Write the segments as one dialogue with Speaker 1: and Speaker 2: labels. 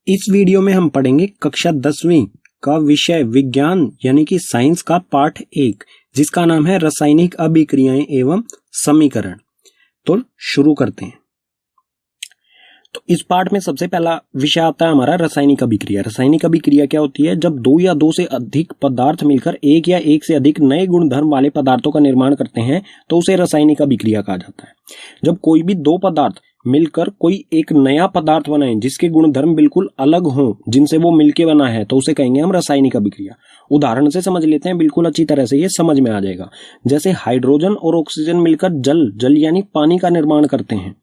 Speaker 1: इस वीडियो में हम पढ़ेंगे कक्षा 10वीं का विषय विज्ञान यानी कि साइंस का पाठ 1 जिसका नाम है रासायनिक अभिक्रियाएं एवं समीकरण। तो शुरू करते हैं। तो इस पाठ में सबसे पहला विषय आता है हमारा रासायनिक अभिक्रिया। रासायनिक अभिक्रिया क्या होती है? जब दो या दो से अधिक पदार्थ मिलकर एक या एक से अधिक नए गुणधर्म वाले पदार्थों का निर्माण करते हैं तो उसे रासायनिक अभिक्रिया कहा जाता है। जब कोई भी दो पदार्थ मिलकर कोई एक नया पदार्थ बनाए जिसके गुणधर्म बिल्कुल अलग हों, जिनसे वो मिलके बना है, तो उसे कहेंगे हम रासायनिक अभिक्रिया। उदाहरण से समझ लेते हैं, बिल्कुल अच्छी तरह से ये समझ में आ जाएगा। जैसे हाइड्रोजन और ऑक्सीजन मिलकर जल यानी पानी का निर्माण करते हैं,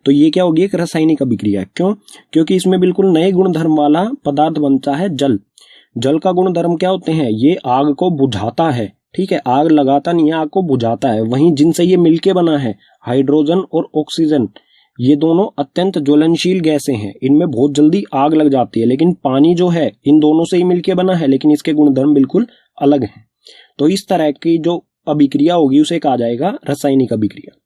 Speaker 1: तो ये क्या होगी? एक रासायनिक अभिक्रिया। क्यों? क्योंकि इसमें बिल्कुल नए गुणधर्म वाला पदार्थ बनता है जल। जल का गुणधर्म क्या होते हैं? ये आग को बुझाता है, ठीक है, आग लगाता नहीं है, आग को बुझाता है। वहीं जिनसे ये मिलके बना है हाइड्रोजन और ऑक्सीजन, ये दोनों अत्यंत ज्वलनशील गैसें हैं, इनमें बहुत जल्दी आग लग जाती है। लेकिन पानी जो है इन दोनों से ही मिलके बना है, लेकिन इसके गुणधर्म बिल्कुल अलग हैं। तो इस तरह की जो अभिक्रिया होगी उसे कहा जाएगा रासायनिक अभिक्रिया।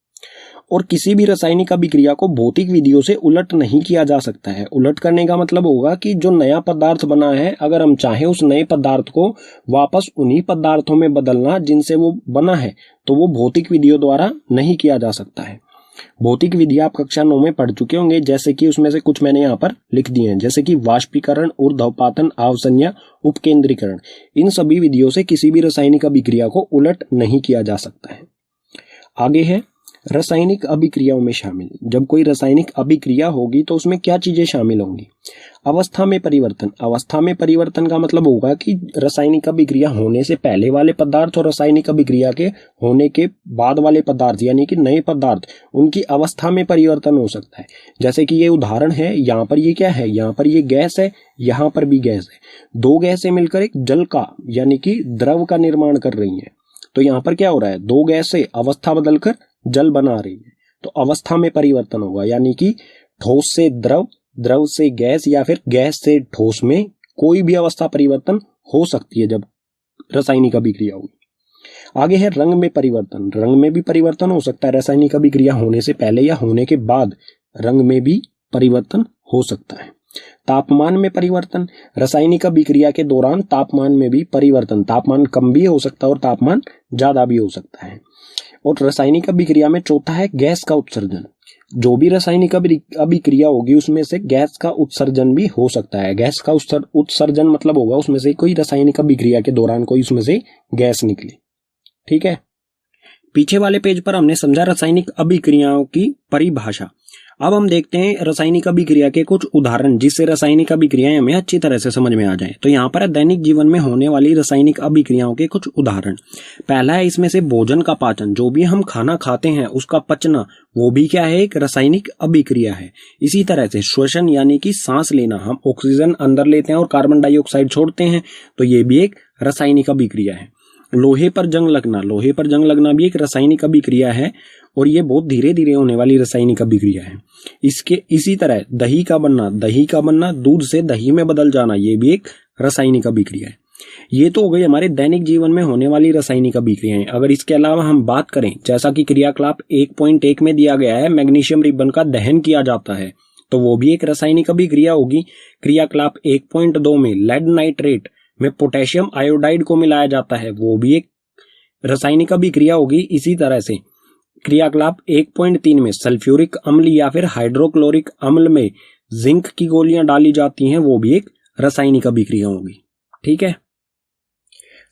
Speaker 1: और किसी भी रासायनिक अभिक्रिया को भौतिक विधियों से उलट नहीं किया जा सकता है। उलट करने का मतलब होगा कि जो नया पदार्थ बना है, अगर हम चाहें उस नए पदार्थ को वापस उन्हीं पदार्थों में बदलना जिनसे वो बना है, तो वो भौतिक विधियों द्वारा नहीं किया जा सकता है। भौतिक विधि आप कक्षा 9 में पढ़ चुके होंगे, जैसे कि उसमें से कुछ मैंने यहाँ पर लिख दिए हैं, जैसे कि वाष्पीकरण, ऊर्ध्वपातन, आवसंज्ञा, उपकेंद्रीकरण। इन सभी विधियों से किसी भी रासायनिक अभिक्रिया को उलट नहीं किया जा सकता है। आगे है रासायनिक अभिक्रियाओं में शामिल। जब कोई रासायनिक अभिक्रिया होगी तो उसमें क्या चीजें शामिल होंगी? अवस्था में परिवर्तन। अवस्था में परिवर्तन का मतलब होगा कि रासायनिक अभिक्रिया होने से पहले वाले पदार्थ और रासायनिक अभिक्रिया के होने के बाद वाले पदार्थ यानी कि नए पदार्थ, उनकी अवस्था में परिवर्तन हो सकता है। जैसे कि ये उदाहरण है, यहाँ पर ये क्या है? यहाँ पर ये गैस है, यहाँ पर भी गैस है। दो गैसें मिलकर एक जल का यानी कि द्रव का निर्माण कर रही है। तो यहाँ पर क्या हो रहा है? दो गैस से अवस्था बदलकर जल बना रही है, तो अवस्था में परिवर्तन होगा। यानी कि ठोस से द्रव, द्रव से गैस या फिर गैस से ठोस में कोई भी अवस्था परिवर्तन हो सकती है जब रासायनिक अभिक्रिया होगी। आगे है रंग में परिवर्तन। रंग में भी परिवर्तन हो सकता है। रासायनिक अभिक्रिया होने से पहले या होने के बाद रंग में भी परिवर्तन हो सकता है। तापमान में परिवर्तन। रासायनिक अभिक्रिया के दौरान तापमान में भी परिवर्तन, तापमान कम भी हो सकता है और तापमान ज्यादा भी हो सकता है। और रासायनिक अभिक्रिया में चौथा है गैस का उत्सर्जन। जो भी रासायनिक अभिक्रिया होगी उसमें से गैस का उत्सर्जन भी हो सकता है। गैस का उत्सर्जन मतलब होगा उसमें से कोई रासायनिक अभिक्रिया के दौरान कोई उसमें से गैस निकले, ठीक है। पीछे वाले पेज पर हमने समझा रासायनिक अभिक्रियाओं की परिभाषा। अब हम देखते हैं रासायनिक अभिक्रिया के कुछ उदाहरण, जिससे रासायनिक अभिक्रियाएं हमें अच्छी तरह से समझ में आ जाए। तो यहाँ पर है दैनिक जीवन में होने वाली रासायनिक अभिक्रियाओं के कुछ उदाहरण। पहला है इसमें से भोजन का पाचन। जो भी हम खाना खाते हैं उसका पचना, वो भी क्या है? एक रासायनिक अभिक्रिया है। इसी तरह से श्वसन यानी कि सांस लेना, हम ऑक्सीजन अंदर लेते हैं और कार्बन डाइऑक्साइड छोड़ते हैं, तो ये भी एक रासायनिक अभिक्रिया है। लोहे पर जंग लगना, लोहे पर जंग लगना भी एक रासायनिक अभिक्रिया है और ये बहुत धीरे धीरे होने वाली रासायनिक अभिक्रिया है। इसी तरह दही का बनना, दूध से दही में बदल जाना, ये भी एक रासायनिक अभिक्रिया है। ये तो हो गई हमारे दैनिक जीवन में होने वाली रासायनिक अभिक्रियाएं। अगर इसके अलावा हम बात करें, जैसा कि क्रियाकलाप 1.1 में दिया गया है, मैग्नीशियम रिबन का दहन किया जाता है, तो वो भी एक रासायनिक अभिक्रिया होगी। क्रियाकलाप 1.2 में लेड नाइट्रेट में पोटेशियम आयोडाइड को मिलाया जाता है, वो भी एक रासायनिक अभिक्रिया होगी। इसी तरह से क्रियाकलाप 1.3 में सल्फ्यूरिक अम्ल या फिर हाइड्रोक्लोरिक अम्ल में जिंक की गोलियां डाली जाती हैं, वो भी एक रासायनिक अभिक्रिया होगी, ठीक है।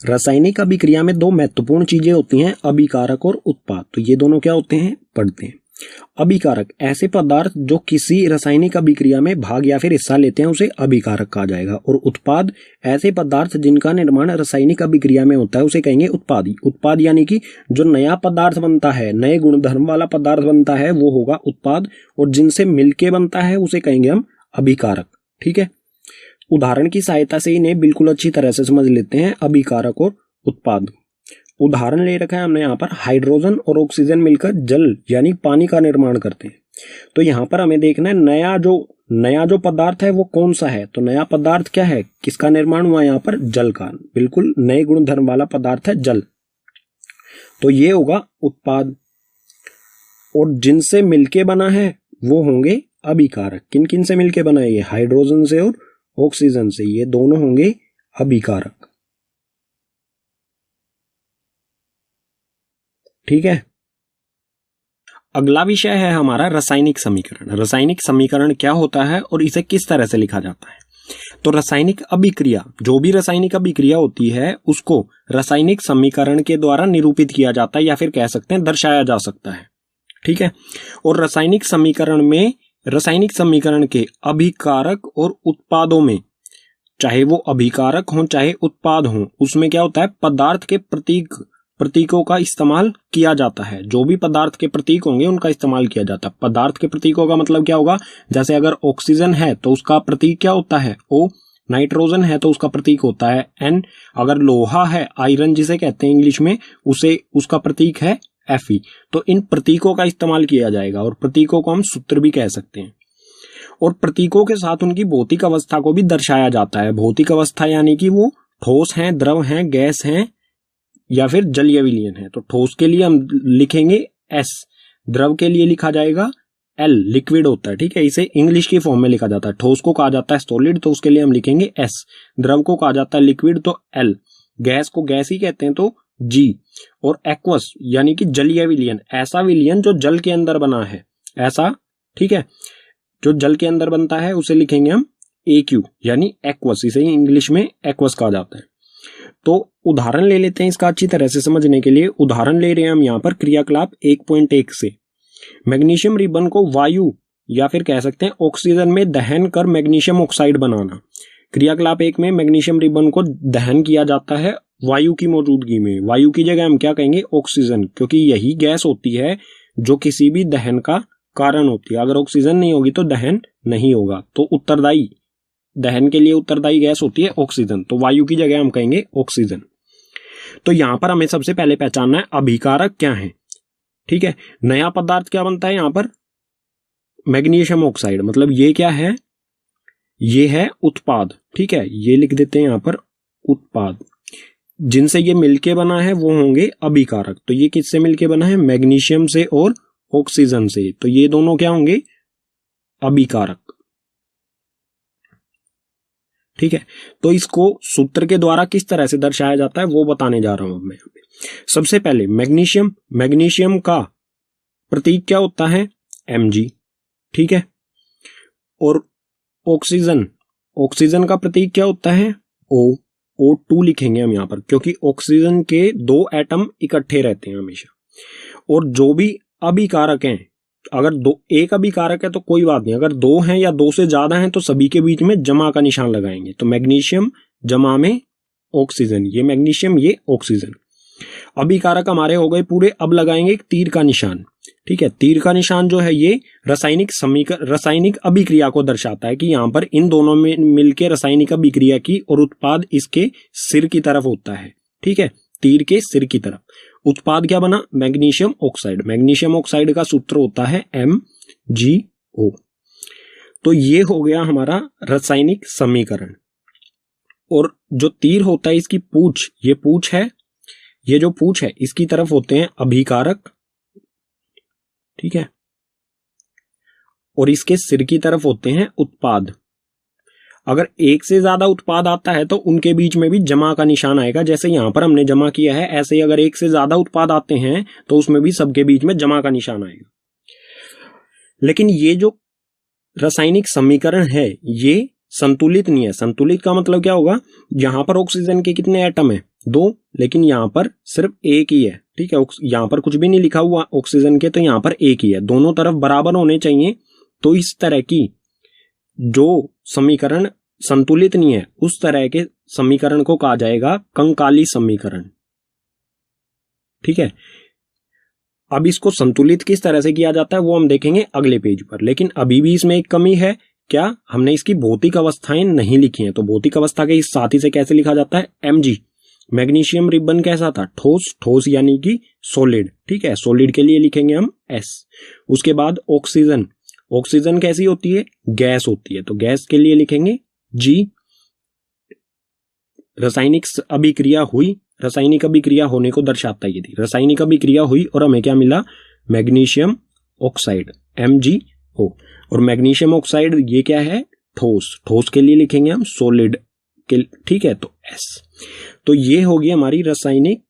Speaker 1: रासायनिक अभिक्रिया में दो महत्वपूर्ण चीजें होती हैं, अभिकारक और उत्पाद। तो ये दोनों क्या होते हैं? पढ़ते हैं। अभिकारक ऐसे पदार्थ जो किसी रासायनिक अभिक्रिया में भाग या फिर हिस्सा लेते हैं, उसे अभिकारक कहा जाएगा। और उत्पाद ऐसे पदार्थ जिनका निर्माण रासायनिक अभिक्रिया में होता है, उसे कहेंगे उत्पादी। उत्पाद यानी कि जो नया पदार्थ बनता है, नए गुणधर्म वाला पदार्थ बनता है, वो होगा उत्पाद। और जिनसे मिलके बनता है उसे कहेंगे हम अभिकारक, ठीक है। उदाहरण की सहायता से इन्हें बिल्कुल अच्छी तरह से समझ लेते हैं, अभिकारक और उत्पाद। उदाहरण ले रखा है हमने यहाँ पर, हाइड्रोजन और ऑक्सीजन मिलकर जल यानी पानी का निर्माण करते हैं। तो यहाँ पर हमें देखना है नया जो पदार्थ है वो कौन सा है। तो नया पदार्थ क्या है? किसका निर्माण हुआ? यहाँ पर जल का, बिल्कुल नए गुणधर्म वाला पदार्थ है जल, तो ये होगा उत्पाद। और जिनसे मिलके बना है वो होंगे अभिकारक। किन किन से मिलके बना है? ये हाइड्रोजन से और ऑक्सीजन से, ये दोनों होंगे अभिकारक। ठीक है, अगला विषय है हमारा रासायनिक समीकरण। रासायनिक समीकरण क्या होता है और इसे किस तरह से लिखा जाता है? तो रासायनिक अभिक्रिया, जो भी रासायनिक अभिक्रिया होती है उसको रासायनिक समीकरण के द्वारा निरूपित किया जाता है, या फिर कह सकते हैं दर्शाया जा सकता है। ठीक है, और रासायनिक समीकरण में, रासायनिक समीकरण के अभिकारक और उत्पादों में, चाहे वो अभिकारक हो चाहे उत्पाद हो, उसमें क्या होता है, पदार्थ के प्रतीकों का इस्तेमाल किया जाता है। जो भी पदार्थ के प्रतीक होंगे उनका इस्तेमाल किया जाता है। पदार्थ के प्रतीकों का मतलब क्या होगा, जैसे अगर ऑक्सीजन है तो उसका प्रतीक क्या होता है, O। नाइट्रोजन है तो उसका प्रतीक होता है N। अगर लोहा है, आयरन जिसे कहते हैं इंग्लिश में, उसका प्रतीक है Fe। तो इन प्रतीकों का इस्तेमाल किया जाएगा, और प्रतीकों को हम सूत्र भी कह सकते हैं। और प्रतीकों के साथ उनकी भौतिक अवस्था को भी दर्शाया जाता है। भौतिक अवस्था यानी कि वो ठोस हैं, द्रव हैं, गैस हैं, या फिर जलीय विलयन है। तो ठोस के लिए हम लिखेंगे S, द्रव के लिए लिखा जाएगा L, लिक्विड होता है। ठीक है, इसे इंग्लिश की फॉर्म में लिखा जाता है। ठोस को कहा जाता है सॉलिड, तो उसके लिए हम लिखेंगे S। द्रव को कहा जाता है लिक्विड, तो L। गैस को गैस ही कहते हैं, तो G। और एक्वस यानी कि जलीय विलयन, ऐसा विलयन जो जल के अंदर बना है, ऐसा, ठीक है, जो जल के अंदर बनता है उसे लिखेंगे हम AQ, यानी एक्वस। इसे इंग्लिश में एक्वस कहा जाता है। तो उदाहरण ले लेते हैं इसका अच्छी तरह से समझने के लिए। उदाहरण ले रहे हैं हम यहाँ पर क्रियाकलाप 1.1 से। मैग्नीशियम रिबन को वायु या फिर कह सकते हैं ऑक्सीजन में दहन कर मैग्नीशियम ऑक्साइड बनाना। क्रियाकलाप 1 में मैग्नीशियम रिबन को दहन किया जाता है वायु की मौजूदगी में। वायु की जगह हम क्या कहेंगे, ऑक्सीजन, क्योंकि यही गैस होती है जो किसी भी दहन का कारण होती है। अगर ऑक्सीजन नहीं होगी तो दहन नहीं होगा। तो उत्तरदायी, दहन के लिए उत्तरदायी गैस होती है ऑक्सीजन, तो वायु की जगह हम कहेंगे ऑक्सीजन। तो यहां पर हमें सबसे पहले पहचानना है अभिकारक क्या है। ठीक है, नया पदार्थ क्या बनता है यहां पर, मैग्नीशियम ऑक्साइड। मतलब ये क्या है, ये है उत्पाद। ठीक है, ये लिख देते हैं यहां पर उत्पाद। जिनसे ये मिलके बना है वो होंगे अभिकारक। तो ये किससे मिलके बना है, मैग्नीशियम से और ऑक्सीजन से, तो ये दोनों क्या होंगे, अभिकारक। ठीक है, तो इसको सूत्र के द्वारा किस तरह से दर्शाया जाता है वो बताने जा रहा हूं मैं। सबसे पहले मैग्नीशियम का प्रतीक क्या होता है, Mg। ठीक है, और ऑक्सीजन का प्रतीक क्या होता है, O2 लिखेंगे हम यहां पर, क्योंकि ऑक्सीजन के 2 एटम इकट्ठे रहते हैं हमेशा। और जो भी अभिकारक हैं, अगर एक अभिकारक है तो कोई बात नहीं, अगर 2 हैं या 2 से ज्यादा हैं तो सभी के बीच में जमा का निशान लगाएंगे। तो मैग्नीशियम जमा में ऑक्सीजन, ये मैग्नीशियम ये ऑक्सीजन। अभिकारक हमारे हो गए पूरे। अब लगाएंगे एक तीर का निशान। ठीक है, तीर का निशान जो है ये रासायनिक अभिक्रिया को दर्शाता है कि यहां पर इन दोनों में मिलकर रासायनिक अभिक्रिया की और उत्पाद इसके सिर की तरफ होता है। ठीक है, तीर के सिर की तरफ उत्पाद क्या बना, मैग्नीशियम ऑक्साइड। मैग्नीशियम ऑक्साइड का सूत्र होता है MgO। तो ये हो गया हमारा रासायनिक समीकरण। और जो तीर होता है इसकी पूंछ, ये पूंछ है, ये जो पूंछ है इसकी तरफ होते हैं अभिकारक। ठीक है, और इसके सिर की तरफ होते हैं उत्पाद। अगर एक से ज्यादा उत्पाद आता है तो उनके बीच में भी जमा का निशान आएगा, जैसे यहां पर हमने जमा किया है, ऐसे ही अगर एक से ज्यादा उत्पाद आते हैं तो उसमें भी सबके बीच में जमा का निशान आएगा। लेकिन ये जो रासायनिक समीकरण है ये संतुलित नहीं है। संतुलित का मतलब क्या होगा, यहां पर ऑक्सीजन के कितने एटम है, 2, लेकिन यहां पर सिर्फ एक ही है। ठीक है, यहां पर कुछ भी नहीं लिखा हुआ ऑक्सीजन के, तो यहां पर एक ही है। दोनों तरफ बराबर होने चाहिए। तो इस तरह की जो समीकरण संतुलित नहीं है उस तरह के समीकरण को कहा जाएगा कंकाली समीकरण। ठीक है, अब इसको संतुलित किस तरह से किया जाता है वो हम देखेंगे अगले पेज पर। लेकिन अभी भी इसमें एक कमी है, क्या, हमने इसकी भौतिक अवस्थाएं नहीं लिखी हैं। तो भौतिक अवस्था के इस साथी से कैसे लिखा जाता है, Mg। मैग्नीशियम रिबन कैसा था, ठोस यानी कि सॉलिड। ठीक है, सॉलिड के लिए लिखेंगे हम S। उसके बाद ऑक्सीजन कैसी होती है, गैस होती है, तो गैस के लिए लिखेंगे G। रासायनिक अभिक्रिया हुई, रासायनिक अभिक्रिया होने को दर्शाता है। यदि रासायनिक अभिक्रिया हुई और हमें क्या मिला, मैग्नीशियम ऑक्साइड MgO। और मैग्नीशियम ऑक्साइड ये क्या है, ठोस, ठोस के लिए लिखेंगे हम सॉलिड के, ठीक है, तो S। तो ये होगी हमारी रासायनिक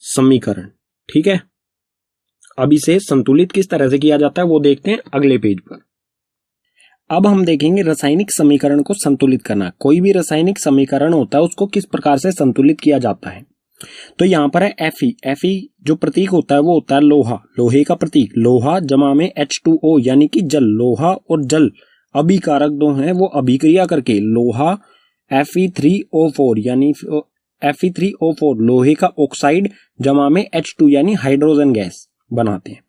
Speaker 1: समीकरण, ठीक है। अब इसे संतुलित किस तरह से किया जाता है वो देखते हैं अगले पेज पर। अब हम देखेंगे रासायनिक समीकरण को संतुलित करना। कोई भी रासायनिक समीकरण होता है उसको किस प्रकार से संतुलित किया जाता है। तो यहां पर है Fe। Fe जो प्रतीक होता है वो होता है लोहा, लोहे का प्रतीक, लोहा जमा में H2O यानी कि जल। लोहा और जल अभिकारक दो हैं, वो अभिक्रिया करके लोहा Fe3O4 यानी Fe3O4 लोहे का ऑक्साइड जमा में H2 यानी हाइड्रोजन गैस बनाते हैं।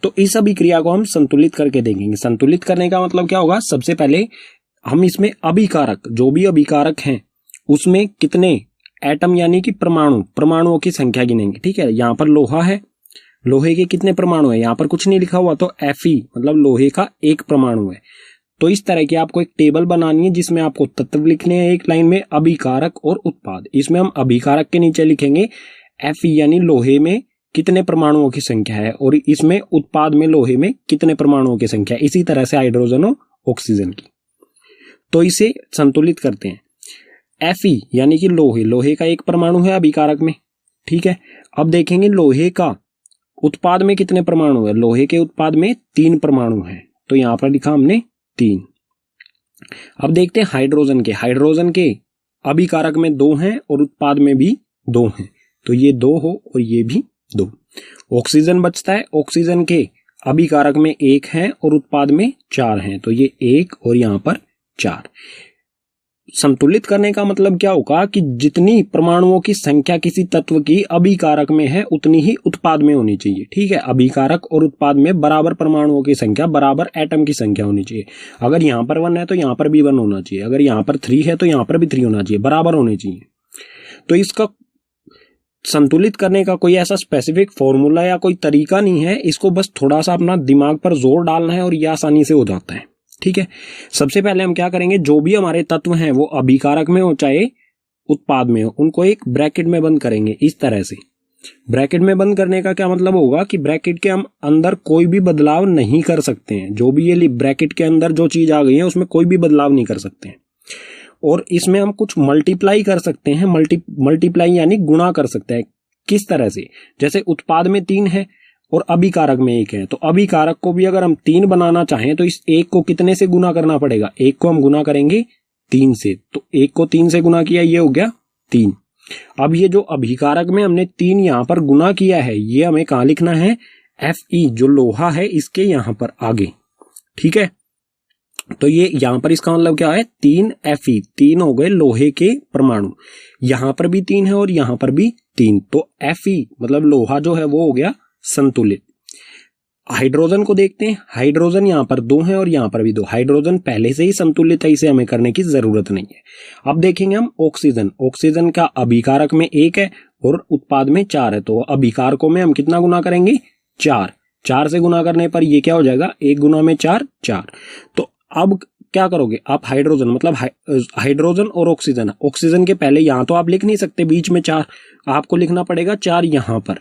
Speaker 1: तो इस अभिक्रिया को हम संतुलित करके देखेंगे। संतुलित करने का मतलब क्या होगा, सबसे पहले हम इसमें अभिकारक, जो भी अभिकारक हैं उसमें कितने एटम यानी कि परमाणुओं की संख्या गिनेंगे, ठीक है। यहां पर लोहा है, लोहे के कितने परमाणु है, यहां पर कुछ नहीं लिखा हुआ, तो Fe मतलब लोहे का एक परमाणु है। तो इस तरह की आपको एक टेबल बनानी है जिसमें आपको तत्व लिखने हैं एक लाइन में, अभिकारक और उत्पाद। इसमें हम अभिकारक के नीचे लिखेंगे Fe यानी लोहे में कितने परमाणुओं की संख्या है, और इसमें उत्पाद में लोहे में कितने परमाणुओं की संख्या है। इसी तरह से हाइड्रोजन और ऑक्सीजन की। तो इसे संतुलित करते हैं। Fe यानी कि लोहे का एक परमाणु है अभिकारक में, ठीक है। अब देखेंगे लोहे का उत्पाद में कितने परमाणु है। लोहे के उत्पाद में 3 परमाणु हैं, तो यहां पर लिखा हमने 3। अब देखते हैं हाइड्रोजन के अभिकारक में 2 हैं और उत्पाद में भी 2 हैं, तो ये 2 हो और ये भी 2। ऑक्सीजन बचता है, ऑक्सीजन के अभिकारक में 1 है और उत्पाद में 4 हैं, तो ये 1 और यहां पर 4। संतुलित करने का मतलब क्या होगा कि जितनी परमाणुओं की संख्या किसी तत्व की अभिकारक में है उतनी ही उत्पाद में होनी चाहिए, ठीक है। अभिकारक और उत्पाद में बराबर परमाणुओं की संख्या, बराबर एटम की संख्या होनी चाहिए। अगर यहां पर 1 है तो यहां पर भी 1 होना चाहिए, अगर यहां पर 3 है तो यहां पर भी 3 होना चाहिए, बराबर होने चाहिए। तो इसका संतुलित करने का कोई ऐसा स्पेसिफिक फॉर्मूला या कोई तरीका नहीं है, इसको बस थोड़ा सा अपना दिमाग पर जोर डालना है और यह आसानी से हो जाता है, ठीक है। सबसे पहले हम क्या करेंगे, जो भी हमारे तत्व हैं वो अभिकारक में हो चाहे उत्पाद में हो, उनको एक ब्रैकेट में बंद करेंगे इस तरह से। ब्रैकेट में बंद करने का क्या मतलब होगा कि ब्रैकेट के हम अंदर कोई भी बदलाव नहीं कर सकते हैं। जो भी ये ब्रैकेट के अंदर जो चीज आ गई है उसमें कोई भी बदलाव नहीं कर सकते हैं। और इसमें हम कुछ मल्टीप्लाई कर सकते हैं, मल्टीप्लाई यानी गुणा कर सकते हैं। किस तरह से, जैसे उत्पाद में 3 है और अभिकारक में 1 है, तो अभिकारक को भी अगर हम 3 बनाना चाहें तो इस 1 को कितने से गुना करना पड़ेगा, 1 को हम गुना करेंगे 3 से, तो 1 को 3 से गुना किया, ये हो गया 3। अब ये जो अभिकारक में हमने 3 यहां पर गुना किया है, ये हमें कहां लिखना है, Fe जो लोहा है इसके यहां पर आगे, ठीक है। तो ये यहां पर इसका मतलब क्या है, 3 Fe, 3 हो गए लोहे के परमाणु, यहां पर भी 3 है और यहां पर भी 3, तो Fe मतलब लोहा जो है वो हो गया संतुलित। हाइड्रोजन को देखते हैं, हाइड्रोजन यहां पर 2 है और यहां पर भी 2, हाइड्रोजन पहले से ही संतुलित है, इसे हमें करने की जरूरत नहीं है। अब देखेंगे हम ऑक्सीजन, ऑक्सीजन का अभिकारक में 1 है और उत्पाद में 4 है, तो अभिकारकों में हम कितना गुना करेंगे, 4 से गुना करने पर ये क्या हो जाएगा, 1 गुना में 4, 4। तो अब क्या करोगे आप, हाइड्रोजन मतलब हाइड्रोजन और ऑक्सीजन, ऑक्सीजन के पहले यहां तो आप लिख नहीं सकते बीच में 4, आपको लिखना पड़ेगा 4 यहां पर,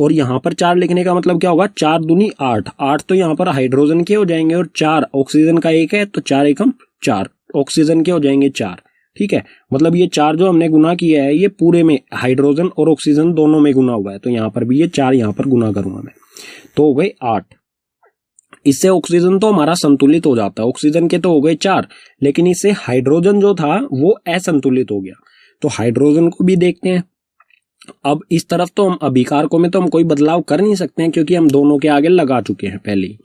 Speaker 1: और यहां पर 4 लिखने का मतलब क्या होगा, 4 दूनी 8, 8 तो यहां पर हाइड्रोजन के हो जाएंगे और 4 ऑक्सीजन का 1 है, तो 4 एकम 4 ऑक्सीजन के हो जाएंगे 4, ठीक है। मतलब ये 4 जो हमने गुना किया है ये पूरे में हाइड्रोजन और ऑक्सीजन दोनों में गुना हुआ है, तो यहां पर भी ये 4 यहां पर गुना करूंगा मैं, तो हो गए 8। इससे ऑक्सीजन तो हमारा संतुलित हो जाता है, ऑक्सीजन के तो हो गए 4, लेकिन इससे हाइड्रोजन जो था वो असंतुलित हो गया, तो हाइड्रोजन को भी देखते हैं। अब इस तरफ तो हम अभिकारकों में तो हम कोई बदलाव कर नहीं सकते हैं क्योंकि हम दोनों के आगे लगा चुके हैं पहले ही।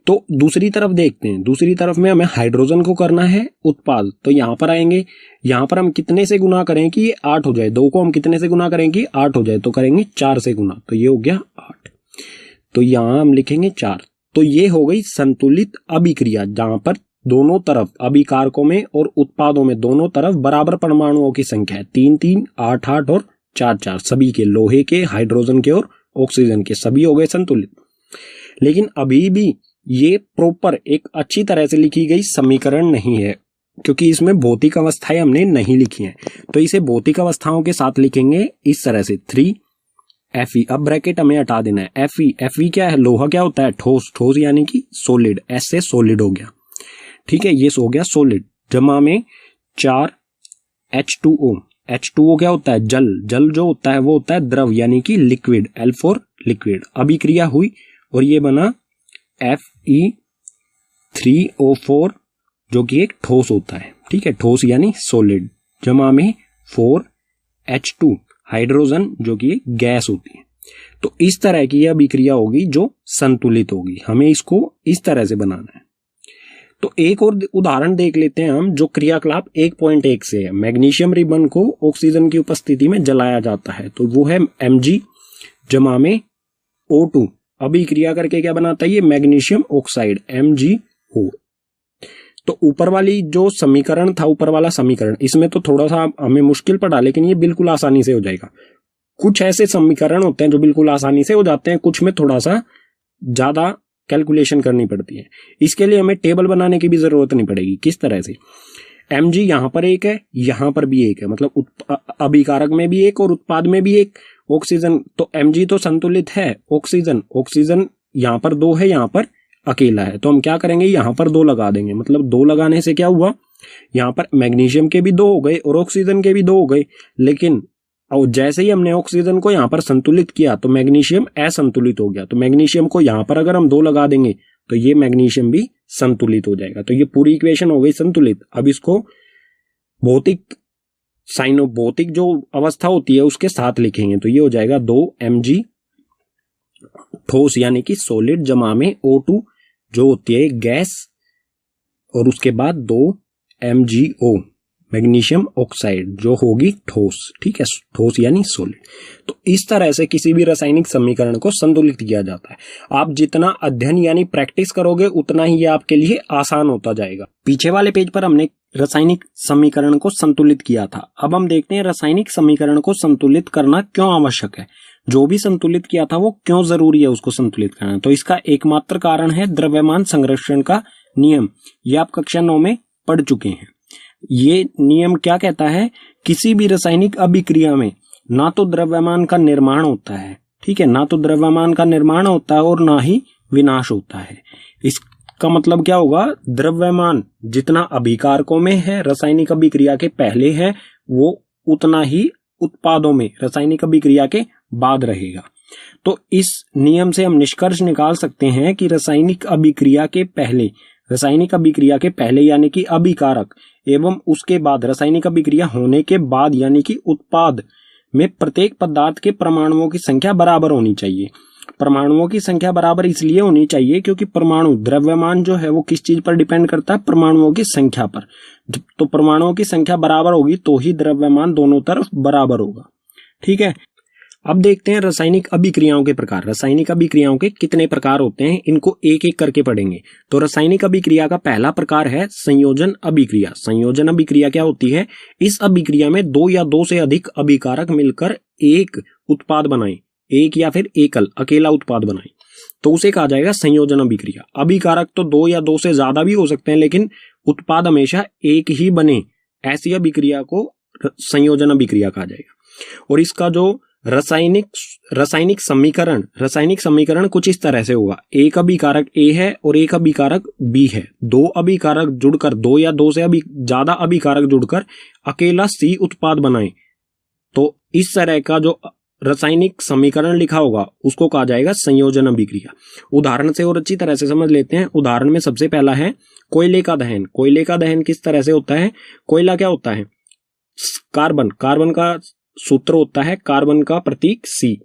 Speaker 1: तो दूसरी तरफ देखते हैं, दूसरी तरफ में हमें हाइड्रोजन को करना है उत्पाद, तो यहां पर आएंगे, यहां पर हम कितने से गुना करें कि ये 8 हो जाए, 2 को हम कितने से गुना करें कि 8 हो जाए, तो करेंगे 4 से गुना, तो ये हो गया 8, तो यहां हम लिखेंगे 4। तो ये हो गई संतुलित अभिक्रिया, जहां पर दोनों तरफ अभिकारकों में और उत्पादों में दोनों तरफ बराबर परमाणुओं की संख्या है, 3 3 8 8 और 4 4, सभी के, लोहे के, हाइड्रोजन के और ऑक्सीजन के, सभी हो गए संतुलित। लेकिन अभी भी ये प्रॉपर एक अच्छी तरह से लिखी गई समीकरण नहीं है क्योंकि इसमें भौतिक अवस्थाएं हमने नहीं लिखी हैं, तो इसे भौतिक अवस्थाओं के साथ लिखेंगे इस तरह से 3 Fe। अब ब्रैकेट हमें हटा देना है, Fe क्या है, लोहा क्या होता है, ठोस, ठोस यानी कि सॉलिड, S से सॉलिड हो गया, ठीक है, ये हो गया सॉलिड। जमा में 4 H2O। H2O क्या होता है? जल। जल जो होता है वो होता है द्रव यानी कि लिक्विड, L फॉर लिक्विड। अभिक्रिया हुई और ये बना Fe3O4 जो कि एक ठोस होता है। ठीक है, ठोस यानी सॉलिड। जमा में 4H2 हाइड्रोजन जो कि एक गैस होती है। तो इस तरह की यह अभिक्रिया होगी जो संतुलित होगी। हमें इसको इस तरह से बनाना है। तो एक और उदाहरण देख लेते हैं हम, जो क्रियाकलाप 1.1 से है। मैग्नीशियम रिबन को ऑक्सीजन की उपस्थिति में जलाया जाता है, तो वो है Mg जमा में O2। अभिक्रिया करके क्या बनाता है? ये मैग्नीशियम ऑक्साइड MgO। तो ऊपर वाली जो समीकरण था, ऊपर वाला समीकरण, इसमें तो थोड़ा सा हमें मुश्किल पड़ा, लेकिन ये बिल्कुल आसानी से हो जाएगा। कुछ ऐसे समीकरण होते हैं जो बिल्कुल आसानी से हो जाते हैं, कुछ में थोड़ा सा ज्यादा कैलकुलेशन करनी पड़ती है। इसके लिए हमें टेबल बनाने की भी जरूरत नहीं पड़ेगी। किस तरह से? Mg यहां पर एक है, यहां पर भी एक है, मतलब अभिकारक में भी एक और उत्पाद में भी एक। ऑक्सीजन तो Mg तो संतुलित है। ऑक्सीजन यहां पर 2 है, यहां पर अकेला है। तो हम क्या करेंगे? यहां पर 2 लगा देंगे। मतलब 2 लगाने से क्या हुआ? यहां पर मैग्नीशियम के भी 2 हो गए और ऑक्सीजन के भी 2 हो गए। लेकिन और जैसे ही हमने ऑक्सीजन को यहां पर संतुलित किया तो मैग्नीशियम असंतुलित हो गया। तो मैग्नीशियम को यहां पर अगर हम 2 लगा देंगे तो ये मैग्नीशियम भी संतुलित हो जाएगा। तो ये पूरी इक्वेशन हो गई संतुलित। अब इसको भौतिक जो अवस्था होती है उसके साथ लिखेंगे, तो ये हो जाएगा 2Mg ठोस यानी कि सॉलिड जमा में O2 जो होती है गैस, और उसके बाद 2MgO मैग्नीशियम ऑक्साइड जो होगी ठोस। ठीक है, ठोस यानी सॉलिड। तो इस तरह से किसी भी रासायनिक समीकरण को संतुलित किया जाता है। आप जितना अध्ययन यानी प्रैक्टिस करोगे उतना ही ये आपके लिए आसान होता जाएगा। पीछे वाले पेज पर हमने रासायनिक समीकरण को संतुलित किया था। अब हम देखते हैं रासायनिक समीकरण को संतुलित करना क्यों आवश्यक है। जो भी संतुलित किया था वो क्यों जरूरी है उसको संतुलित करना। तो इसका एकमात्र कारण है द्रव्यमान संरक्षण का नियम। ये आप कक्षा 9 में पढ़ चुके हैं। ये नियम क्या कहता है? किसी भी रासायनिक अभिक्रिया में ना तो द्रव्यमान का निर्माण होता है, ठीक है, ना तो द्रव्यमान का निर्माण होता है और ना ही विनाश होता है। इसका मतलब क्या होगा? द्रव्यमान जितना अभिकारकों में है रासायनिक अभिक्रिया के पहले है, वो उतना ही उत्पादों में रासायनिक अभिक्रिया के बाद रहेगा। तो इस नियम से हम निष्कर्ष निकाल सकते हैं कि रासायनिक अभिक्रिया के पहले यानी कि अभिकारक एवं उसके बाद रासायनिक अभिक्रिया होने के बाद यानी कि उत्पाद में प्रत्येक पदार्थ के परमाणुओं की संख्या बराबर होनी चाहिए। परमाणुओं की संख्या बराबर इसलिए होनी चाहिए क्योंकि परमाणु द्रव्यमान जो है वो किस चीज पर डिपेंड करता है? परमाणुओं की संख्या पर। तो परमाणुओं की संख्या बराबर होगी तो ही द्रव्यमान दोनों तरफ बराबर होगा। ठीक है, अब देखते हैं रासायनिक अभिक्रियाओं के प्रकार। रासायनिक अभिक्रियाओं के कितने प्रकार होते हैं, इनको एक एक करके पढ़ेंगे। तो रासायनिक अभिक्रिया का पहला प्रकार है संयोजन अभिक्रिया। संयोजन अभिक्रिया क्या होती है? इस अभिक्रिया में 2 या 2 से अधिक अभिकारक मिलकर एक उत्पाद बनाए, एक या फिर अकेला उत्पाद बनाए, तो उसे कहा जाएगा संयोजन अभिक्रिया। अभिकारक तो 2 या 2 से ज्यादा भी हो सकते हैं, लेकिन उत्पाद हमेशा एक ही बने, ऐसी अभिक्रिया को संयोजन अभिक्रिया कहा जाएगा। और इसका जो रासायनिक समीकरण कुछ इस तरह से होगा। एक अभिकारक A है और एक अभिकारक B है। 2 अभिकारक जुड़कर, 2 या 2 से ज्यादा अभिकारक जुड़कर अकेला C उत्पाद बनाए, तो इस तरह का जो रासायनिक समीकरण लिखा होगा उसको कहा जाएगा संयोजन अभिक्रिया। उदाहरण से और अच्छी तरह से समझ लेते हैं। उदाहरण में सबसे पहला है कोयले का दहन। कोयले का दहन किस तरह से होता है? कोयला क्या होता है? कार्बन का सूत्र होता है, कार्बन का प्रतीक C।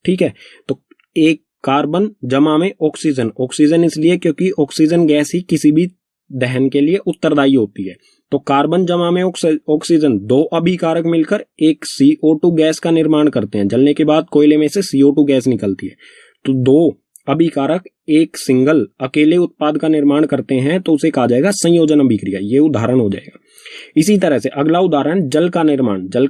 Speaker 1: ठीक है, तो एक कार्बन जमा में ऑक्सीजन इसलिए क्योंकि ऑक्सीजन गैस ही किसी भी दहन के लिए उत्तरदायी होती है। तो कार्बन जमा में ऑक्सीजन, 2 अभिकारक मिलकर एक CO2 गैस का निर्माण करते हैं। जलने के बाद कोयले में से CO2 गैस निकलती है। तो 2 अभिकारक एक सिंगल अकेले उत्पाद का निर्माण करते हैं, तो उसे कहा जाएगा संयोजन अभिक्रिया। ये उदाहरण हो जाएगा। इसी तरह से अगला उदाहरण जल का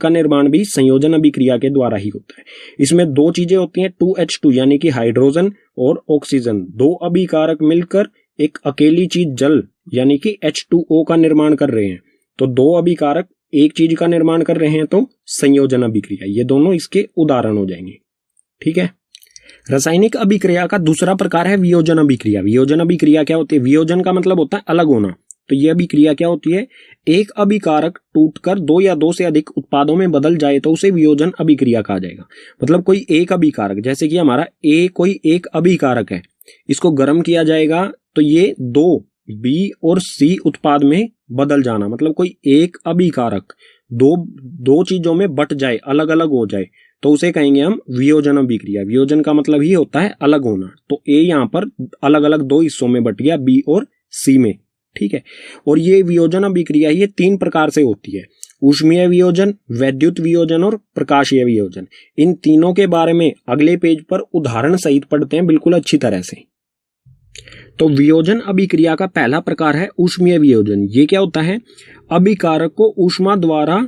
Speaker 1: निर्माण भी संयोजन अभिक्रिया के द्वारा ही होता है। इसमें 2 चीजें होती हैं, 2H2 यानी कि हाइड्रोजन और ऑक्सीजन। 2 अभिकारक मिलकर एक अकेली चीज जल यानी कि H2O का निर्माण कर रहे हैं। तो 2 अभिकारक एक चीज का निर्माण कर रहे हैं तो संयोजन अभिक्रिया। ये दोनों इसके उदाहरण हो जाएंगे। ठीक है, रासायनिक अभिक्रिया का दूसरा प्रकार है वियोजन अभिक्रिया। वियोजन अभिक्रिया क्या होती है? वियोजन का मतलब होता है अलग होना। तो ये अभिक्रिया क्या होती है? एक अभिकारक टूटकर दो या दो से अधिक उत्पादों में बदल जाए तो उसे वियोजन अभिक्रिया कहा जाएगा। मतलब कोई एक अभिकारक, जैसे कि हमारा ए कोई एक अभिकारक है, इसको गर्म किया जाएगा तो ये दो बी और सी उत्पाद में बदल जाना, मतलब कोई एक अभिकारक दो चीजों में बट जाए, अलग अलग हो जाए, तो उसे कहेंगे हम वियोजन अभिक्रिया। वियोजन का मतलब ही होता है अलग होना। तो ए यहाँ पर अलग अलग दो हिस्सों में बट गया, बी और सी में, ठीक है। और ये वियोजन अभिक्रिया ये तीन प्रकार से होती है: ऊष्मीय वियोजन, वैद्युत वियोजन और प्रकाशीय वियोजन। इन तीनों के बारे में अगले पेज पर उदाहरण सहित पढ़ते हैं बिल्कुल अच्छी तरह से। तो वियोजन अभिक्रिया का पहला प्रकार है ऊष्मीय वियोजन। ये क्या होता है? अभिकारक को ऊष्मा द्वारा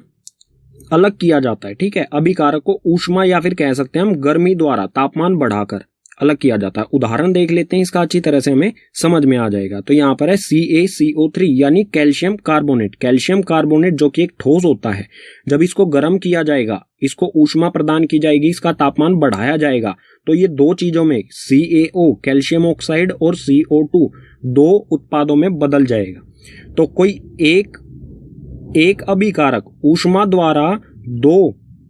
Speaker 1: अलग किया जाता है, ठीक है। अभिकारक को ऊष्मा या फिर कह सकते हैं हम गर्मी द्वारा तापमान बढ़ाकर अलग किया जाता है। उदाहरण देख लेते हैं, इसका अच्छी तरह से हमें समझ में आ जाएगा। तो यहाँ पर है CaCO3 यानी कैल्शियम कार्बोनेट। कैल्शियम कार्बोनेट जो कि एक ठोस होता है, जब इसको गर्म किया जाएगा, इसको ऊष्मा प्रदान की जाएगी, इसका तापमान बढ़ाया जाएगा, तो ये दो चीजों में CaO कैल्शियम ऑक्साइड और CO2 दो उत्पादों में बदल जाएगा। तो कोई एक अभिकारक ऊष्मा द्वारा दो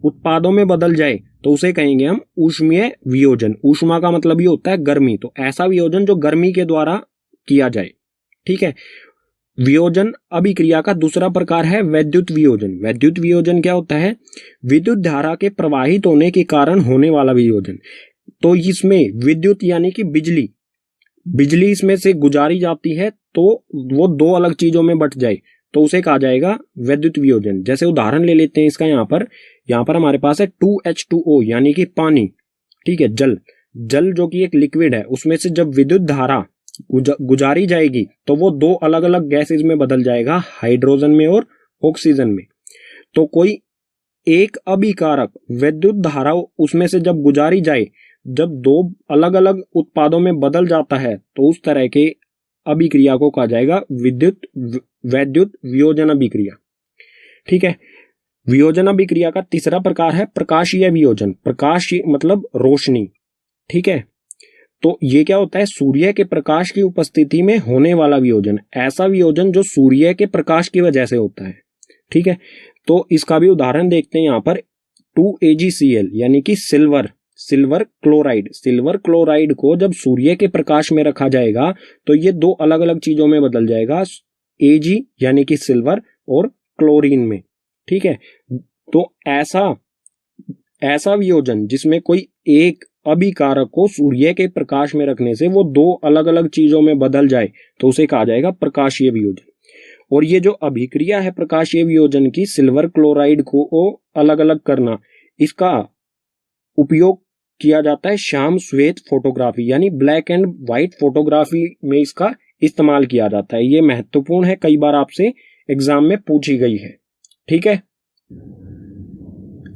Speaker 1: उत्पादों में बदल जाए तो उसे कहेंगे हम ऊष्मीय वियोजन। ऊष्मा का मतलब ये होता है गर्मी, तो ऐसा वियोजन जो गर्मी के द्वारा किया जाए, ठीक है। वियोजन अभिक्रिया का दूसरा प्रकार है वैद्युत वियोजन। वैद्युत वियोजन क्या होता है? विद्युत धारा के प्रवाहित होने के कारण होने वाला वियोजन। तो इसमें विद्युत यानी कि बिजली इसमें से गुजारी जाती है, तो वो दो अलग चीजों में बट जाए तो उसे कहा जाएगा वैद्युत वियोजन। जैसे उदाहरण ले लेते हैं इसका, यहाँ पर हमारे पास है 2H2O यानी कि पानी, ठीक है। जल जो कि एक लिक्विड है, उसमें से जब विद्युत धारा गुजारी जाएगी तो वो दो अलग अलग गैसेज में बदल जाएगा, हाइड्रोजन में और ऑक्सीजन में। तो कोई एक अभिकारक विद्युत धारा उसमें से जब गुजारी जाए, जब दो अलग अलग उत्पादों में बदल जाता है, तो उस तरह के अभिक्रिया को कहा जाएगा वैद्युत वियोजन अभिक्रिया, ठीक है। वियोजन अभिक्रिया का तीसरा प्रकार है प्रकाशीय वियोजन। प्रकाश मतलब रोशनी, ठीक है। तो ये क्या होता है? सूर्य के प्रकाश की उपस्थिति में होने वाला वियोजन। ऐसा वियोजन जो सूर्य के प्रकाश की वजह से होता है, ठीक है। तो इसका भी उदाहरण देखते हैं यहाँ पर 2AgCl यानी कि सिल्वर क्लोराइड को जब सूर्य के प्रकाश में रखा जाएगा तो ये दो अलग अलग चीजों में बदल जाएगा, Ag यानी कि सिल्वर और क्लोरीन में, ठीक है। तो ऐसा वियोजन जिसमें कोई एक अभिकारक को सूर्य के प्रकाश में रखने से वो दो अलग अलग चीजों में बदल जाए तो उसे कहा जाएगा प्रकाशीय वियोजन। और ये जो अभिक्रिया है प्रकाशीय वियोजन की, सिल्वर क्लोराइड को अलग अलग करना, इसका उपयोग किया जाता है श्याम श्वेत फोटोग्राफी यानी ब्लैक एंड व्हाइट फोटोग्राफी में इसका इस्तेमाल किया जाता है। ये महत्वपूर्ण है, कई बार आपसे एग्जाम में पूछी गई है, ठीक है।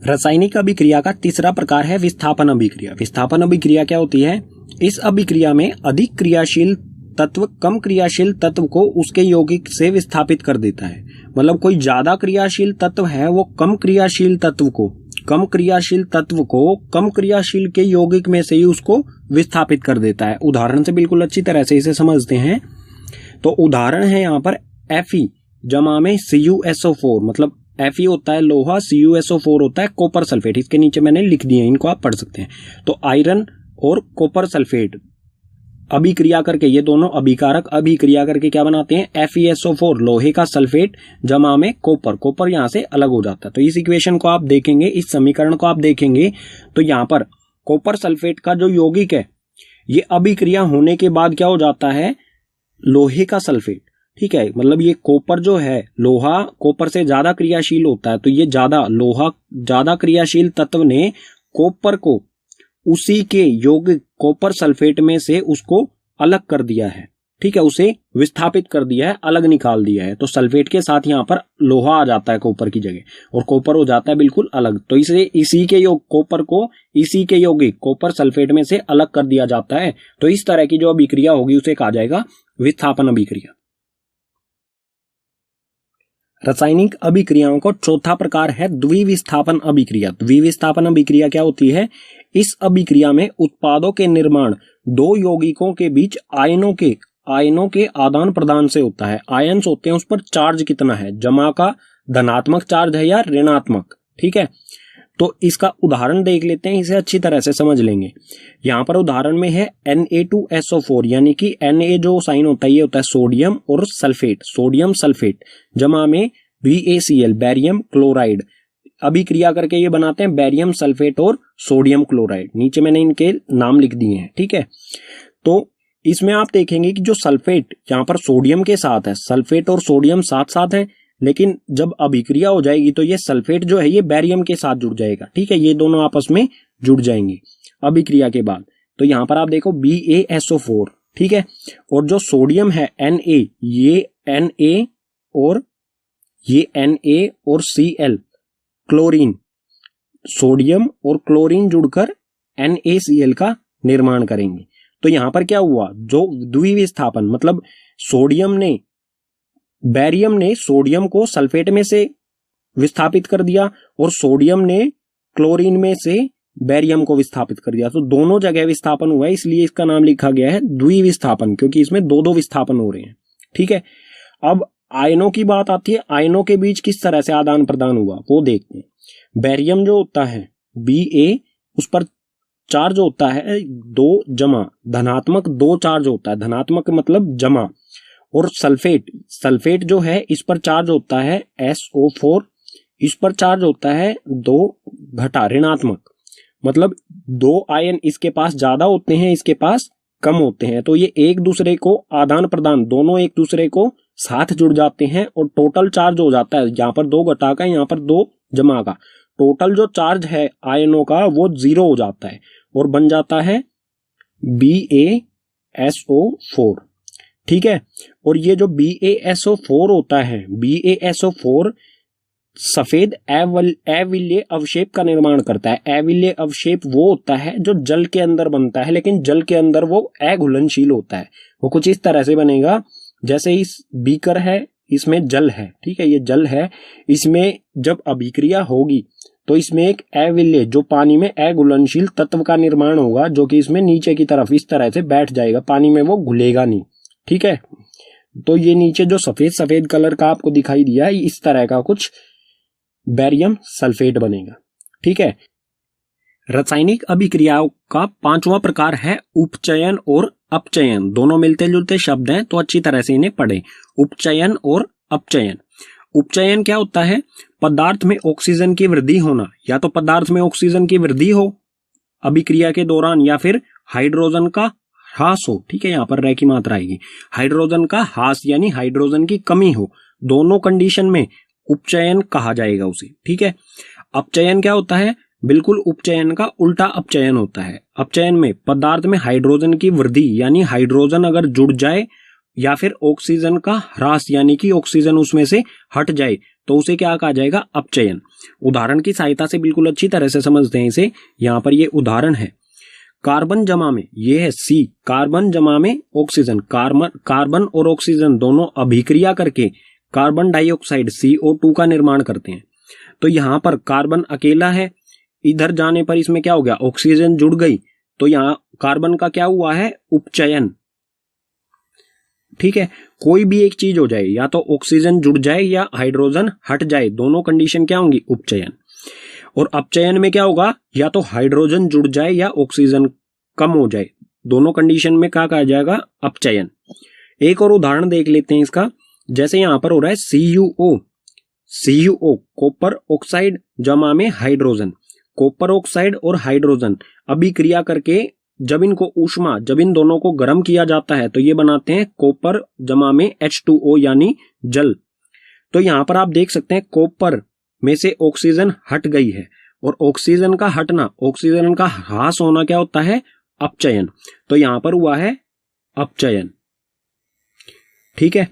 Speaker 1: रासायनिक अभिक्रिया का तीसरा प्रकार है विस्थापन अभिक्रिया। विस्थापन अभिक्रिया क्या होती है? इस अभिक्रिया में अधिक क्रियाशील तत्व कम क्रियाशील तत्व को उसके यौगिक से विस्थापित कर देता है। मतलब कोई ज्यादा क्रियाशील तत्व है, वो कम क्रियाशील तत्व को कम क्रियाशील के यौगिक में से ही उसको विस्थापित कर देता है। उदाहरण से बिल्कुल अच्छी तरह से इसे समझते हैं। तो उदाहरण है यहाँ पर Fe जमा में CuSO4, मतलब Fe होता है लोहा, CuSO4 होता है कॉपर सल्फेट। इसके नीचे मैंने लिख दिए, इनको आप पढ़ सकते हैं। तो आयरन और कॉपर सल्फेट अभिक्रिया करके, ये दोनों अभिकारक अभिक्रिया करके क्या बनाते हैं? FeSO4 लोहे का सल्फेट जमा में कॉपर यहां से अलग हो जाता है। तो इस इक्वेशन को आप देखेंगे, इस समीकरण को आप देखेंगे तो यहाँ पर कॉपर सल्फेट का जो यौगिक है, ये अभिक्रिया होने के बाद क्या हो जाता है? लोहे का सल्फेट, ठीक है। मतलब ये कॉपर जो है, लोहा कॉपर से ज्यादा क्रियाशील होता है, तो ये ज्यादा क्रियाशील तत्व ने कॉपर को उसी के यौगिक कॉपर सल्फेट में से उसको अलग कर दिया है, ठीक है। उसे विस्थापित कर दिया है, अलग निकाल दिया है। तो सल्फेट के साथ यहाँ पर लोहा आ जाता है कॉपर की जगह, और कॉपर हो जाता है बिल्कुल अलग। तो इसी के कॉपर को इसी के यौगिक कॉपर सल्फेट में से अलग कर दिया जाता है। तो इस तरह की जो अभिक्रिया होगी उसे कहा जाएगा विस्थापन अभिक्रिया। रासायनिक अभिक्रियाओं का चौथा प्रकार है द्विविस्थापन अभिक्रिया। द्विविस्थापन अभिक्रिया क्या होती है? इस अभिक्रिया में उत्पादों के निर्माण दो यौगिकों के बीच आयनों के आयनों के आदान प्रदान से होता है। आयन्स होते हैं, उस पर चार्ज कितना है, जमा का धनात्मक चार्ज है या ऋणात्मक। ठीक है, तो इसका उदाहरण देख लेते हैं, इसे अच्छी तरह से समझ लेंगे। यहां पर उदाहरण में है Na2SO4, यानी कि Na जो साइन होता है ये होता है सोडियम और सल्फेट, सोडियम सल्फेट जमा में BaCl बैरियम क्लोराइड, अभिक्रिया करके ये बनाते हैं बैरियम सल्फेट और सोडियम क्लोराइड। नीचे मैंने इनके नाम लिख दिए हैं। ठीक है, तो इसमें आप देखेंगे कि जो सल्फेट यहाँ पर सोडियम के साथ है, सल्फेट और सोडियम साथ साथ है, लेकिन जब अभिक्रिया हो जाएगी तो ये सल्फेट जो है ये बैरियम के साथ जुड़ जाएगा। ठीक है, ये दोनों आपस में जुड़ जाएंगे अभिक्रिया के बाद। तो यहां पर आप देखो BaSO4, ठीक है, और जो सोडियम है Na, ये Na और Cl क्लोरीन, सोडियम और क्लोरीन जुड़कर NaCl का निर्माण करेंगे। तो यहां पर क्या हुआ, जो द्विविस्थापन मतलब बैरियम ने सोडियम को सल्फेट में से विस्थापित कर दिया और सोडियम ने क्लोरीन में से बैरियम को विस्थापित कर दिया, तो दोनों जगह विस्थापन हुआ है, इसलिए इसका नाम लिखा गया है द्विविस्थापन, क्योंकि इसमें दो दो विस्थापन हो रहे हैं। ठीक है, अब आयनों की बात आती है, आयनों के बीच किस तरह से आदान प्रदान हुआ वो देखते हैं। बैरियम जो होता है Ba, उस पर चार्ज होता है 2 जमा, धनात्मक 2 चार्ज होता है, धनात्मक मतलब जमा, और सल्फेट जो है इस पर चार्ज होता है SO4, इस पर चार्ज होता है 2 घटा ऋणात्मक, मतलब 2 आयन इसके पास ज्यादा होते हैं, इसके पास कम होते हैं, तो ये एक दूसरे को आदान प्रदान, दोनों एक दूसरे को साथ जुड़ जाते हैं और टोटल चार्ज हो जाता है, यहाँ पर 2 घटा का, यहाँ पर 2 जमा का, टोटल जो चार्ज है आयनों का वो 0 हो जाता है और बन जाता है BaSO4। ठीक है, और ये जो BaSO4 होता है, BaSO4 सफेद अविल्य अवशेप का निर्माण करता है। अविल्य अवशेप वो होता है जो जल के अंदर बनता है, लेकिन जल के अंदर वो अघुलनशील होता है। वो कुछ इस तरह से बनेगा, जैसे इस बीकर है, इसमें जल है, ठीक है, ये जल है, इसमें जब अभिक्रिया होगी तो इसमें एक अविल्य जो पानी में अघुलनशील तत्व का निर्माण होगा, जो कि इसमें नीचे की तरफ इस तरह से बैठ जाएगा, पानी में वो घुलेगा नहीं। ठीक है, तो ये नीचे जो सफेद सफेद कलर का आपको दिखाई दिया है, इस तरह का कुछ बैरियम सल्फेट बनेगा। ठीक है, रासायनिक अभिक्रियाओं का 5वां प्रकार है उपचयन और अपचयन। दोनों मिलते जुलते शब्द हैं, तो अच्छी तरह से इन्हें पढ़ें। उपचयन और अपचयन। उपचयन क्या होता है, पदार्थ में ऑक्सीजन की वृद्धि होना, या तो पदार्थ में ऑक्सीजन की वृद्धि हो अभिक्रिया के दौरान, या फिर हाइड्रोजन का ह्रास हो। ठीक है, यहां पर रह की मात्रा आएगी, हाइड्रोजन का ह्रास यानी हाइड्रोजन की कमी हो, दोनों कंडीशन में उपचयन कहा जाएगा उसे। ठीक है, अपचयन क्या होता है, बिल्कुल उपचयन का उल्टा अपचयन होता है। अपचयन में पदार्थ में हाइड्रोजन की वृद्धि यानी हाइड्रोजन अगर जुड़ जाए, या फिर ऑक्सीजन का ह्रास यानी कि ऑक्सीजन उसमें से हट जाए, तो उसे क्या कहा जाएगा, अपचयन। उदाहरण की सहायता से बिल्कुल अच्छी तरह से समझते हैं इसे। यहां पर ये उदाहरण है, कार्बन जमा में, ये है C, कार्बन जमा में ऑक्सीजन, कार्बन और ऑक्सीजन दोनों अभिक्रिया करके कार्बन डाइऑक्साइड CO2 का निर्माण करते हैं। तो यहां पर कार्बन अकेला है, इधर जाने पर इसमें क्या हो गया, ऑक्सीजन जुड़ गई, तो यहां कार्बन का क्या हुआ है, उपचयन। ठीक है, कोई भी एक चीज हो जाए, या तो ऑक्सीजन जुड़ जाए या हाइड्रोजन हट जाए, दोनों कंडीशन क्या होंगी, उपचयन। और अपचयन में क्या होगा, या तो हाइड्रोजन जुड़ जाए या ऑक्सीजन कम हो जाए, दोनों कंडीशन में क्या कहा जाएगा, अपचयन। एक और उदाहरण देख लेते हैं इसका, जैसे यहां पर हो रहा है CuO, कॉपर ऑक्साइड जमा में हाइड्रोजन, कॉपर ऑक्साइड और हाइड्रोजन अभिक्रिया करके जब इनको ऊष्मा, जब इन दोनों को गर्म किया जाता है तो ये बनाते हैं कॉपर जमा में H2O यानी जल। तो यहां पर आप देख सकते हैं कॉपर में से ऑक्सीजन हट गई है, और ऑक्सीजन का हटना, ऑक्सीजन का ह्रास होना क्या होता है, अपचयन। तो यहां पर हुआ है अपचयन। ठीक है,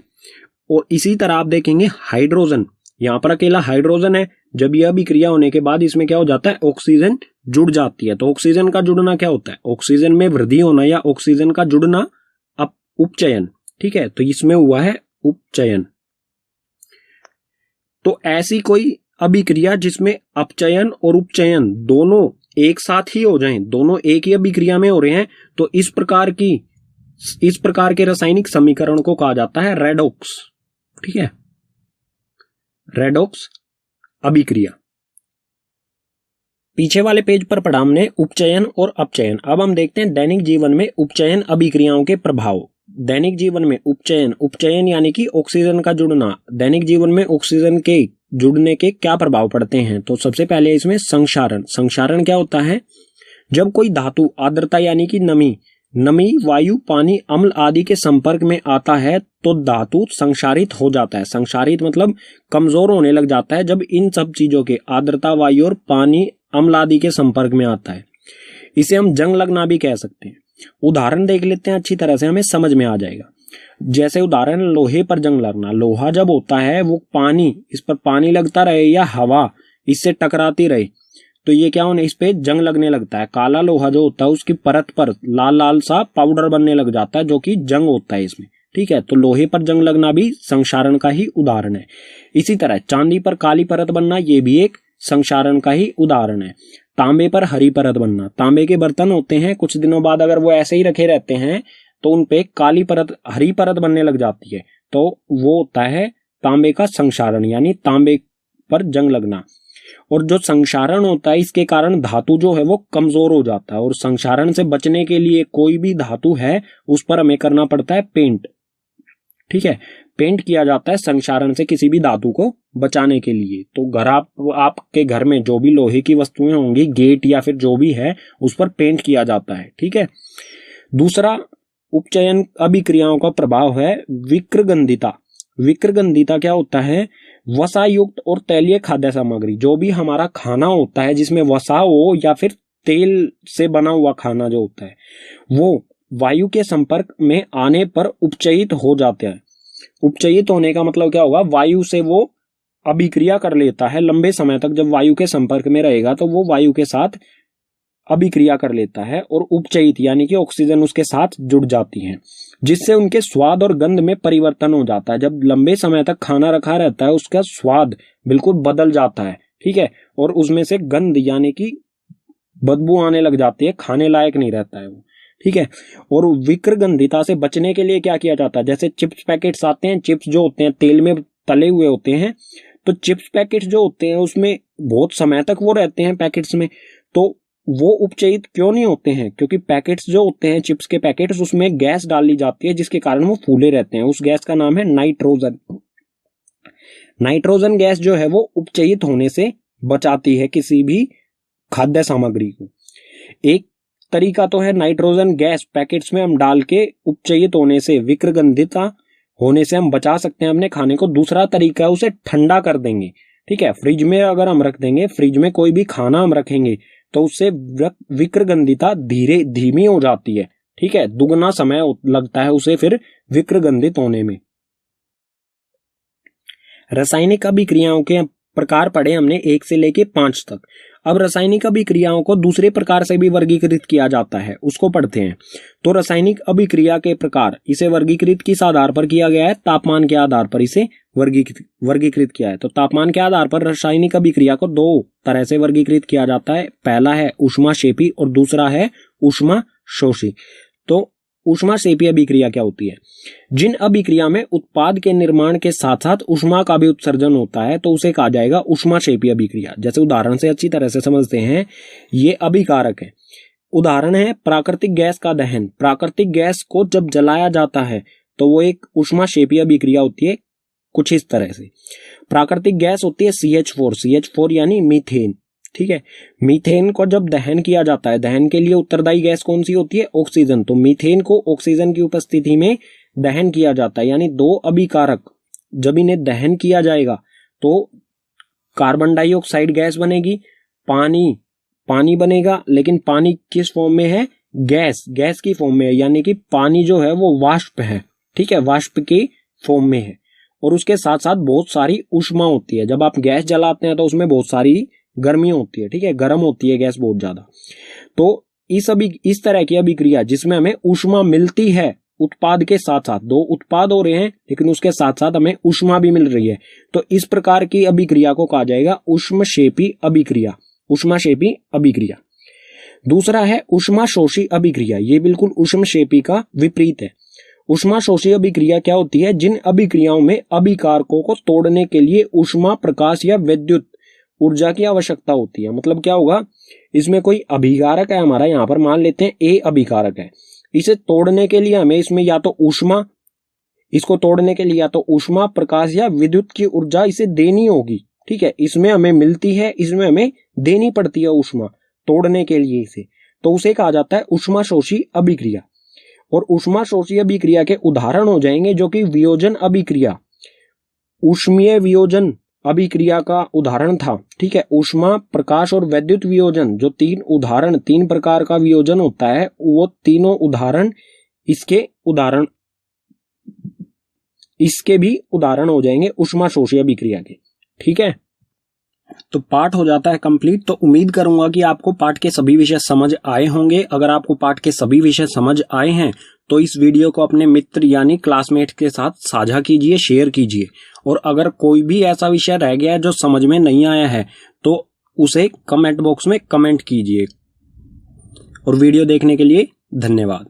Speaker 1: और इसी तरह आप देखेंगे हाइड्रोजन, यहां पर अकेला हाइड्रोजन है, जब यह अभिक्रिया होने के बाद इसमें क्या हो जाता है, ऑक्सीजन जुड़ जाती है। तो ऑक्सीजन का जुड़ना क्या होता है, ऑक्सीजन में वृद्धि होना या ऑक्सीजन का जुड़ना उपचयन। ठीक है, तो इसमें हुआ है उपचयन। तो ऐसी कोई अभिक्रिया जिसमें अपचयन और उपचयन दोनों एक साथ ही हो जाएं, दोनों एक ही अभिक्रिया में हो रहे हैं, तो इस प्रकार की इस प्रकार के रासायनिक समीकरण को कहा जाता है रेडॉक्स। ठीक है, रेडॉक्स अभिक्रिया। पीछे वाले पेज पर पढ़ा हमने उपचयन और अपचयन। अब हम देखते हैं दैनिक जीवन में उपचयन अभिक्रियाओं के प्रभाव। दैनिक जीवन में उपचयन, उपचयन यानी कि ऑक्सीजन का जुड़ना, दैनिक जीवन में ऑक्सीजन के जुड़ने के क्या प्रभाव पड़ते हैं। तो सबसे पहले इसमें संक्षारण। संक्षारण क्या होता है? जब कोई धातु आर्द्रता यानी कि नमी, वायु, पानी, अम्ल आदि के संपर्क में आता है तो धातु संक्षारित हो जाता है। संक्षारित मतलब कमजोर होने लग जाता है जब इन सब चीजों के आर्द्रता, वायु और पानी, अम्ल आदि के संपर्क में आता है। इसे हम जंग लगना भी कह सकते हैं। उदाहरण देख लेते हैं, अच्छी तरह से हमें समझ में आ जाएगा। जैसे उदाहरण, लोहे पर जंग लगना। लोहा जब होता है वो पानी, इस पर पानी लगता रहे या हवा इससे टकराती रहे तो ये क्या होने, इस पे जंग लगने लगता है। काला लोहा जो होता है उसकी परत पर लाल लाल सा पाउडर बनने लग जाता है जो कि जंग होता है इसमें। ठीक है, तो लोहे पर जंग लगना भी संक्षारण का ही उदाहरण है। इसी तरह चांदी पर काली परत बनना, ये भी एक संक्षारण का ही उदाहरण है। तांबे पर हरी परत बनना। तांबे के बर्तन होते हैं, कुछ दिनों बाद अगर वो ऐसे ही रखे रहते हैं तो उनपे काली परत, हरी परत बनने लग जाती है, तो वो होता है तांबे का संक्षारण, यानी तांबे पर जंग लगना। और जो संक्षारण होता है इसके कारण धातु जो है वो कमजोर हो जाता है, और संक्षारण से बचने के लिए कोई भी धातु है उस पर हमें करना पड़ता है पेंट। ठीक है, पेंट किया जाता है संक्षारण से किसी भी धातु को बचाने के लिए। तो आपके घर में जो भी लोहे की वस्तुएं होंगी, गेट या फिर जो भी है, उस पर पेंट किया जाता है। ठीक है, दूसरा उपचयन अभिक्रियाओं का प्रभाव है विक्रगंधिता। विक्रगंधिता क्या होता है? वसा युक्त और तैलीय खाद्य सामग्री, जो भी हमारा खाना होता है जिसमें वसा हो या फिर तेल से बना हुआ खाना जो होता है, वो वायु के संपर्क में आने पर उपचयित हो जाते हैं। उपचयित होने का मतलब क्या होगा? वायु से वो अभिक्रिया कर लेता है लंबे समय तक। जब वायु के संपर्क में रहेगा तो वो वायु के साथ अभिक्रिया कर लेता है और उपचयित यानी कि ऑक्सीजन उसके साथ जुड़ जाती है, जिससे उनके स्वाद और गंध में परिवर्तन हो जाता है। जब लंबे समय तक खाना रखा रहता है उसका स्वाद बिल्कुल बदल जाता है। ठीक है, और उसमें से गंध यानी कि बदबू आने लग जाती है, खाने लायक नहीं रहता है वो। ठीक है, और विक्रगंधिता से बचने के लिए क्या किया जाता है? जैसे चिप्स पैकेट्स आते हैं, चिप्स जो होते हैं तेल में तले हुए होते हैं, तो चिप्स पैकेट्स जो होते हैं उसमें बहुत समय तक वो रहते हैं पैकेट्स में, तो वो उपचयित क्यों नहीं होते हैं? क्योंकि पैकेट्स जो होते हैं, चिप्स के पैकेट्स, उसमें गैस डाली जाती है जिसके कारण वो फूले रहते हैं। उस गैस का नाम है नाइट्रोजन। नाइट्रोजन गैस जो है वो उपचयित होने से बचाती है किसी भी खाद्य सामग्री को। एक तरीका तो है नाइट्रोजन गैस पैकेट्स में हम डाल के उपचयित होने से, विक्रगंधिता होने से हम बचा सकते हैं अपने खाने को। दूसरा तरीका है उसे ठंडा कर देंगे। ठीक है, फ्रिज में अगर हम रख देंगे, फ्रिज में कोई भी खाना हम रखेंगे तो उससे विक्रगंधिता धीमी हो जाती है। ठीक है, दुगना समय लगता है उसे फिर विक्रगंधित होने में। रासायनिक अभिक्रियाओं के प्रकार पढ़े हमने 1 से लेके 5 तक। अब रासायनिक अभिक्रियाओं को दूसरे प्रकार से भी वर्गीकृत किया जाता है, उसको पढ़ते हैं। तो रासायनिक अभिक्रिया के प्रकार, इसे वर्गीकृत किस आधार पर किया गया है? तापमान के आधार पर इसे वर्गीकृत किया है। तो तापमान के आधार पर रासायनिक अभिक्रिया को 2 तरह से वर्गीकृत किया जाता है। पहला है ऊष्माक्षेपी और दूसरा है ऊष्माशोषी। तो ऊष्माक्षेपी अभिक्रिया क्या होती है? जिन अभिक्रिया में उत्पाद के निर्माण के साथ साथ ऊष्मा का भी उत्सर्जन होता है तो उसे कहा जाएगा ऊष्माक्षेपी अभिक्रिया। जैसे उदाहरण से अच्छी तरह से समझते हैं, ये अभिकारक है। उदाहरण है प्राकृतिक गैस का दहन। प्राकृतिक गैस को जब जलाया जाता है तो वो एक ऊष्माक्षेपी अभिक्रिया होती है कुछ इस तरह से। प्राकृतिक गैस होती है CH4 यानी मीथेन। ठीक है, मीथेन को जब दहन किया जाता है, दहन के लिए उत्तरदायी गैस कौन सी होती है? ऑक्सीजन। तो मीथेन को ऑक्सीजन की उपस्थिति में दहन किया जाता है, यानी 2 अभिकारक जब इन्हें दहन किया जाएगा तो कार्बन डाइऑक्साइड गैस बनेगी, पानी बनेगा, लेकिन पानी किस फॉर्म में है? गैस की फॉर्म में है, यानी कि पानी जो है वो वाष्प है। ठीक है, वाष्प की फॉर्म में है, और उसके साथ साथ बहुत सारी ऊष्मा होती है। जब आप गैस जलाते हैं तो उसमें बहुत सारी गर्मी होती है। ठीक है, गर्म होती है गैस बहुत ज्यादा। तो इस तरह की अभिक्रिया जिसमें हमें ऊष्मा मिलती है उत्पाद के साथ साथ, 2 उत्पाद हो रहे हैं लेकिन उसके साथ साथ हमें ऊष्मा भी मिल रही है, तो इस प्रकार की अभिक्रिया को कहा जाएगा ऊष्मक्षेपी अभिक्रिया। ऊष्माक्षेपी अभिक्रिया। दूसरा है ऊष्माशोषी अभिक्रिया, ये बिल्कुल ऊष्मक्षेपी का विपरीत है। ऊष्माशोषी अभिक्रिया क्या होती है? जिन अभिक्रियाओं में अभिकारकों को तोड़ने के लिए ऊष्मा, प्रकाश या विद्युत ऊर्जा की आवश्यकता होती है। मतलब क्या होगा, इसमें कोई अभिकारक है हमारा, यहाँ पर मान लेते हैं ए अभिकारक है, इसे तोड़ने के लिए हमें इसमें या तो ऊष्मा, इसको तोड़ने के लिए या तो ऊष्मा, प्रकाश या विद्युत की ऊर्जा इसे देनी होगी। ठीक है, इसमें हमें मिलती है, इसमें हमें देनी पड़ती है ऊष्मा तोड़ने के लिए इसे, तो उसे कहा जाता है ऊष्माशोषी अभिक्रिया। और ऊष्माशोषी अभिक्रिया के उदाहरण हो जाएंगे जो कि वियोजन अभिक्रिया, ऊष्मीय वियोजन अभिक्रिया का उदाहरण था। ठीक है, ऊष्मा, प्रकाश और वैद्युत वियोजन, जो तीन प्रकार का वियोजन होता है, वो तीनों उदाहरण इसके भी उदाहरण हो जाएंगे ऊष्माशोषी अभिक्रिया के। ठीक है, तो पाठ हो जाता है कंप्लीट। तो उम्मीद करूंगा कि आपको पाठ के सभी विषय समझ आए होंगे। अगर आपको पाठ के सभी विषय समझ आए हैं तो इस वीडियो को अपने मित्र यानी क्लासमेट के साथ साझा कीजिए, शेयर कीजिए। और अगर कोई भी ऐसा विषय रह गया है जो समझ में नहीं आया है तो उसे कमेंट बॉक्स में कमेंट कीजिए। और वीडियो देखने के लिए धन्यवाद।